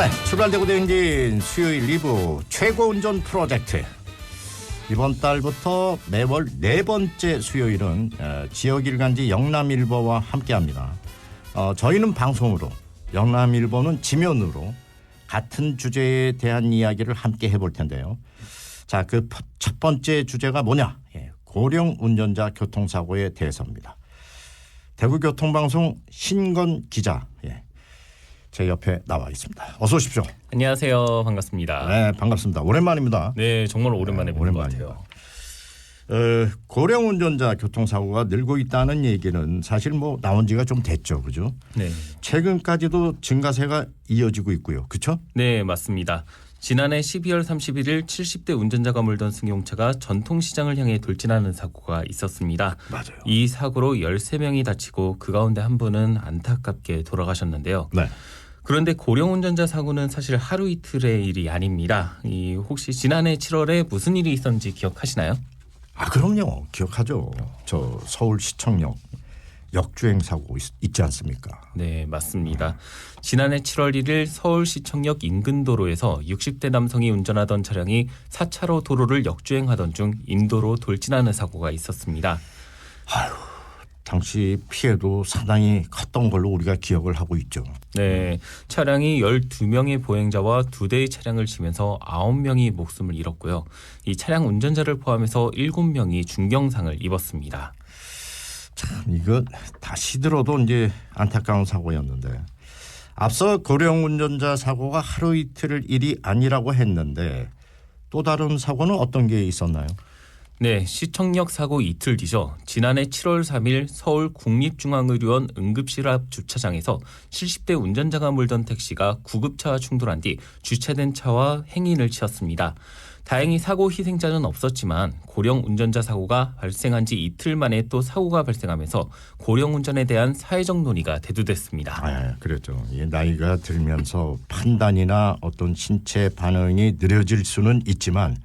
네, 출발되고 댕긴 수요일 2부 최고 운전 프로젝트. 이번 달부터 매월 네 번째 수요일은 지역일간지 영남일보와 함께합니다. 저희는 방송으로, 영남일보는 지면으로 같은 주제에 대한 이야기를 함께 해볼 텐데요. 자, 그 첫 번째 주제가 뭐냐? 고령 운전자 교통사고에 대해서입니다. 대구교통방송 신건 기자, 제 옆에 나와 있습니다. 어서 오십시오. 안녕하세요. 반갑습니다. 네, 반갑습니다. 오랜만입니다. 네, 정말 오랜만에 보는 것 같아요. 고령 운전자 교통사고가 늘고 있다는 얘기는 사실 뭐 나온 지가 좀 됐죠, 그죠? 네. 최근까지도 증가세가 이어지고 있고요, 그렇죠? 네, 맞습니다. 지난해 12월 31일 70대 운전자가 몰던 승용차가 전통시장을 향해 돌진하는 사고가 있었습니다. 맞아요. 이 사고로 13명이 다치고 그 가운데 한 분은 안타깝게 돌아가셨는데요. 네. 그런데 고령 운전자 사고는 사실 하루 이틀의 일이 아닙니다. 혹시 지난해 7월에 무슨 일이 있었는지 기억하시나요? 아, 그럼요. 기억하죠. 저 서울시청역 역주행 사고 있지 않습니까? 네, 맞습니다. 지난해 7월 1일 서울시청역 인근 도로에서 60대 남성이 운전하던 차량이 4차로 도로를 역주행하던 중 인도로 돌진하는 사고가 있었습니다. 아유, 당시 피해도 상당히 컸던 걸로 우리가 기억을 하고 있죠. 네, 차량이 12명의 보행자와 2대의 차량을 치면서 9명이 목숨을 잃었고요. 이 차량 운전자를 포함해서 7명이 중경상을 입었습니다. 참 이거 다시 들어도 이제 안타까운 사고였는데 앞서 고령 운전자 사고가 하루 이틀 일이 아니라고 했는데 또 다른 사고는 어떤 게 있었나요? 네, 시청역 사고 이틀 뒤죠. 지난해 7월 3일 서울 국립중앙의료원 응급실 앞 주차장에서 70대 운전자가 몰던 택시가 구급차와 충돌한 뒤 주차된 차와 행인을 치었습니다. 다행히 사고 희생자는 없었지만 고령 운전자 사고가 발생한 지 이틀 만에 또 사고가 발생하면서 고령 운전에 대한 사회적 논의가 대두됐습니다. 아, 그렇죠. 나이가 들면서 판단이나 어떤 신체 반응이 느려질 수는 있지만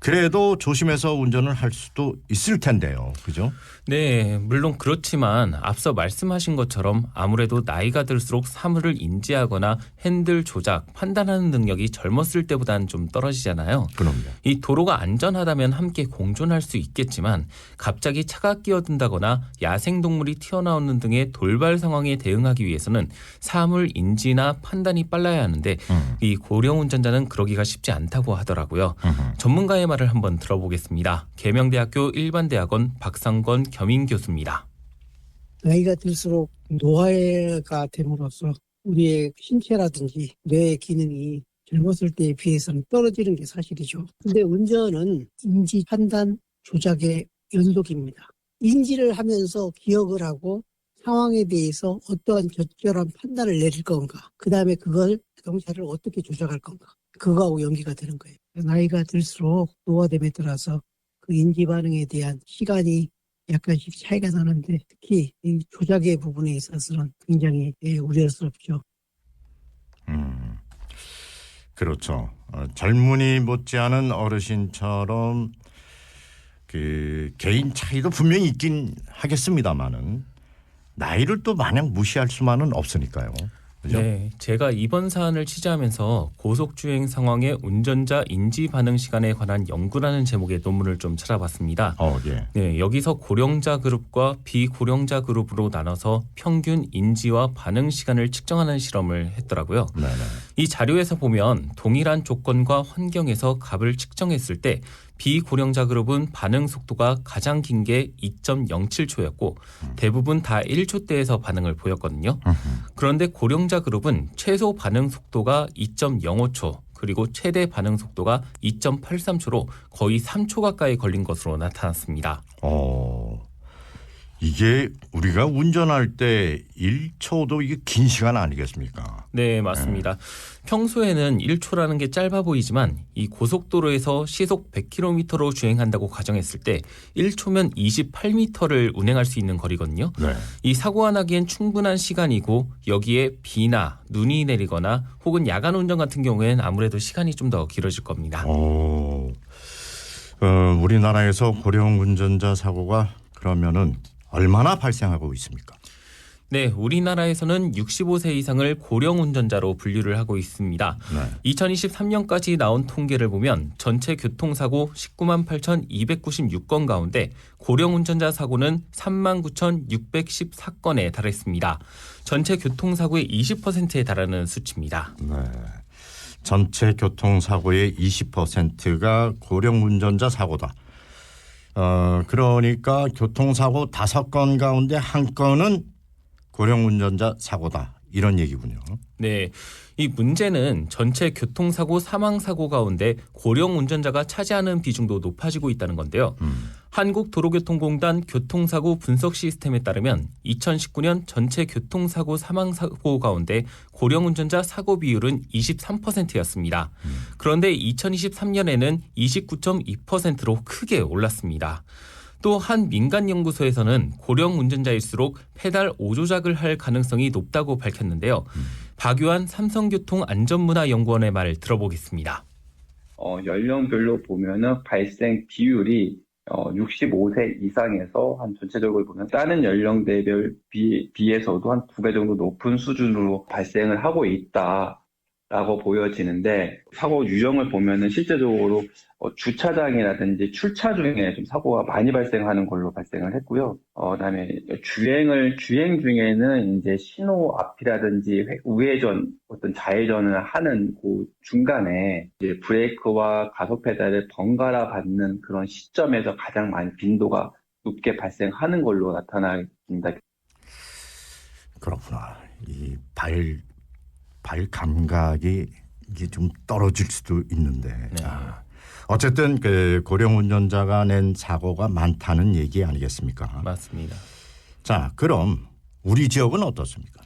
그래도 조심해서 운전을 할 수도 있을 텐데요. 그죠? 네, 물론 그렇지만 앞서 말씀하신 것처럼 아무래도 나이가 들수록 사물을 인지하거나 핸들 조작, 판단하는 능력이 젊었을 때보다는 좀 떨어지잖아요. 그럼요. 이 도로가 안전하다면 함께 공존할 수 있겠지만 갑자기 차가 끼어든다거나 야생동물이 튀어나오는 등의 돌발 상황에 대응하기 위해서는 사물 인지나 판단이 빨라야 하는데 이 고령 운전자는 그러기가 쉽지 않다고 하더라고요. 전문가의 말을 한번 들어보겠습니다. 계명대학교 일반대학원 박상권 겸임 교수입니다. 나이가 들수록 노화가 됨으로써 우리의 신체라든지 뇌의 기능이 젊었을 때에 비해서는 떨어지는 게 사실이죠. 근데 운전은 인지, 판단, 조작의 연속입니다. 인지를 하면서 기억을 하고 상황에 대해서 어떠한 적절한 판단을 내릴 건가, 그 다음에 그걸 자동차를 어떻게 조작할 건가, 그거하고 연기가 되는 거예요. 나이가 들수록 노화됨에 따라서 그 인지 반응에 대한 시간이 약간씩 차이가 나는데 특히 이 조작의 부분에 있어서는 굉장히 우려스럽죠. 그렇죠. 젊은이 못지않은 어르신처럼 그 개인 차이도 분명히 있긴 하겠습니다만은 나이를 또 마냥 무시할 수만은 없으니까요. 그죠? 네, 제가 이번 사안을 취재하면서 고속주행 상황의 운전자 인지 반응 시간에 관한 연구라는 제목의 논문을 좀 찾아봤습니다. 예. 네, 여기서 고령자 그룹과 비고령자 그룹으로 나눠서 평균 인지와 반응 시간을 측정하는 실험을 했더라고요. 네네. 이 자료에서 보면 동일한 조건과 환경에서 값을 측정했을 때 비고령자 그룹은 반응 속도가 가장 긴 게 2.07초였고 대부분 다 1초대에서 반응을 보였거든요. 그런데 고령자 그룹은 최소 반응 속도가 2.05초 그리고 최대 반응 속도가 2.83초로 거의 3초 가까이 걸린 것으로 나타났습니다. 이게 우리가 운전할 때 1초도 이게 긴 시간 아니겠습니까? 네, 맞습니다. 평소에는 1초라는 게 짧아 보이지만 이 고속도로에서 시속 100km로 주행한다고 가정했을 때 1초면 28m를 운행할 수 있는 거리거든요. 네. 이 사고가 나기엔 충분한 시간이고 여기에 비나 눈이 내리거나 혹은 야간 운전 같은 경우에는 아무래도 시간이 좀 더 길어질 겁니다. 우리나라에서 고령 운전자 사고가 그러면은 얼마나 발생하고 있습니까? 네, 우리나라에서는 65세 이상을 고령 운전자로 분류를 하고 있습니다. 네. 2023년까지 나온 통계를 보면 전체 교통사고 19만 8,296건 가운데 고령 운전자 사고는 3만 9,614건에 달했습니다. 전체 교통사고의 20%에 달하는 수치입니다. 네. 전체 교통사고의 20%가 고령 운전자 사고다. 그러니까 교통사고 5건 가운데 1건은 고령 운전자 사고다. 이런 얘기군요. 네, 이 문제는 전체 교통사고 사망사고 가운데 고령 운전자가 차지하는 비중도 높아지고 있다는 건데요. 한국도로교통공단 교통사고 분석 시스템에 따르면 2019년 전체 교통사고 사망사고 가운데 고령 운전자 사고 비율은 23%였습니다. 그런데 2023년에는 29.2%로 크게 올랐습니다. 또 한 민간 연구소에서는 고령 운전자일수록 페달 5조작을 할 가능성이 높다고 밝혔는데요. 박유한 삼성교통안전문화연구원의 말을 들어보겠습니다. 연령별로 보면은 발생 비율이 65세 이상에서 한 전체적으로 보면 다른 연령대별 비해서도 한 2배 정도 높은 수준으로 발생을 하고 있다라고 보여지는데 사고 유형을 보면은 실제적으로 주차장이라든지 출차 중에 좀 사고가 많이 발생하는 걸로 발생을 했고요. 그다음에 주행 중에는 이제 신호 앞이라든지 우회전, 어떤 좌회전을 하는 그 중간에 이제 브레이크와 가속 페달을 번갈아 받는 그런 시점에서 가장 많이 빈도가 높게 발생하는 걸로 나타납니다. 그렇구나. 이 발 감각이 이게 좀 떨어질 수도 있는데. 네. 어쨌든 그 고령 운전자가 낸 사고가 많다는 얘기 아니겠습니까? 맞습니다. 자, 그럼 우리 지역은 어떻습니까?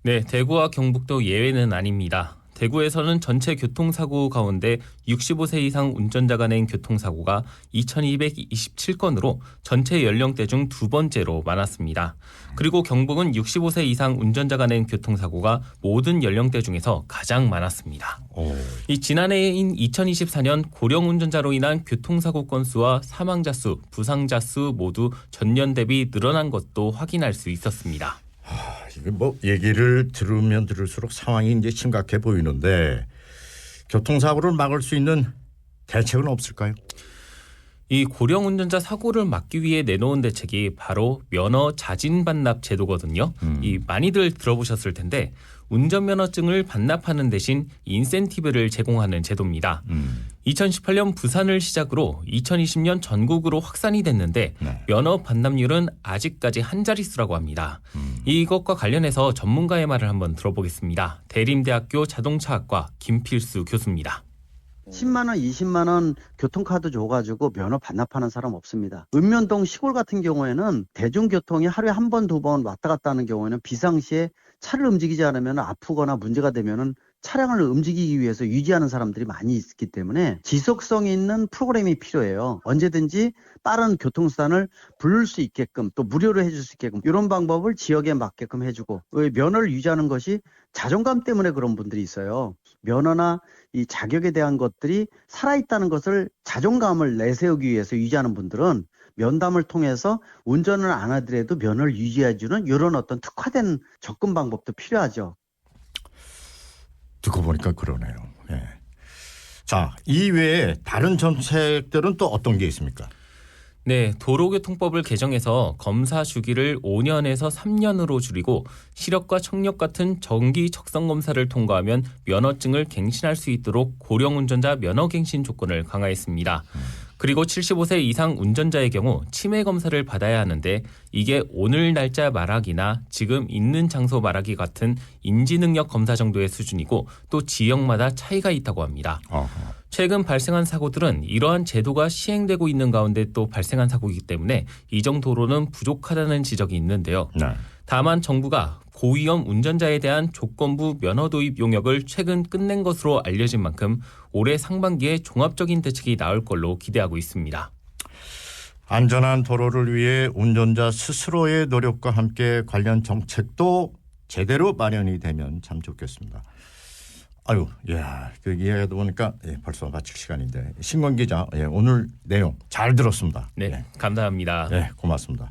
네, 대구와 경북도 예외는 아닙니다. 대구에서는 전체 교통사고 가운데 65세 이상 운전자가 낸 교통사고가 2,227건으로 전체 연령대 중 2번째로 많았습니다. 그리고 경북은 65세 이상 운전자가 낸 교통사고가 모든 연령대 중에서 가장 많았습니다. 이 지난해인 2024년 고령 운전자로 인한 교통사고 건수와 사망자 수, 부상자 수 모두 전년 대비 늘어난 것도 확인할 수 있었습니다. 이게 뭐 얘기를 들으면 들을수록 상황이 이제 심각해 보이는데 교통사고를 막을 수 있는 대책은 없을까요? 이 고령 운전자 사고를 막기 위해 내놓은 대책이 바로 면허 자진 반납 제도거든요. 이 많이들 들어보셨을 텐데 운전면허증을 반납하는 대신 인센티브를 제공하는 제도입니다. 2018년 부산을 시작으로 2020년 전국으로 확산이 됐는데 네. 면허 반납률은 아직까지 한 자릿수라고 합니다. 이것과 관련해서 전문가의 말을 한번 들어보겠습니다. 대림대학교 자동차학과 김필수 교수입니다. 10만 원, 20만 원 교통카드 줘가지고 면허 반납하는 사람 없습니다. 읍면동 시골 같은 경우에는 대중교통이 하루에 한 번, 2번 왔다 갔다 하는 경우에는 비상시에 차를 움직이지 않으면 아프거나 문제가 되면은 차량을 움직이기 위해서 유지하는 사람들이 많이 있기 때문에 지속성 있는 프로그램이 필요해요. 언제든지 빠른 교통수단을 부를 수 있게끔 또 무료로 해줄 수 있게끔 이런 방법을 지역에 맞게끔 해주고 왜 면허를 유지하는 것이 자존감 때문에 그런 분들이 있어요. 면허나 이 자격에 대한 것들이 살아있다는 것을 자존감을 내세우기 위해서 유지하는 분들은 면담을 통해서 운전을 안 하더라도 면허를 유지해주는 이런 어떤 특화된 접근 방법도 필요하죠. 듣고 보니까 그러네요. 예. 자, 이외에 다른 정책들은 또 어떤 게 있습니까? 네, 도로교통법을 개정해서 검사 주기를 5년에서 3년으로 줄이고 시력과 청력 같은 정기 적성 검사를 통과하면 면허증을 갱신할 수 있도록 고령 운전자 면허 갱신 조건을 강화했습니다. 그리고 75세 이상 운전자의 경우 치매 검사를 받아야 하는데 이게 오늘 날짜 말하기나 지금 있는 장소 말하기 같은 인지능력 검사 정도의 수준이고 또 지역마다 차이가 있다고 합니다. 최근 발생한 사고들은 이러한 제도가 시행되고 있는 가운데 또 발생한 사고이기 때문에 이 정도로는 부족하다는 지적이 있는데요. 네. 다만 정부가 고위험 운전자에 대한 조건부 면허 도입 용역을 최근 끝낸 것으로 알려진 만큼 올해 상반기에 종합적인 대책이 나올 걸로 기대하고 있습니다. 안전한 도로를 위해 운전자 스스로의 노력과 함께 관련 정책도 제대로 마련이 되면 참 좋겠습니다. 아유, 야, 그 이야기하다 보니까 벌써 마칠 시간인데 신건 기자, 오늘 내용 잘 들었습니다. 네, 감사합니다. 네, 고맙습니다.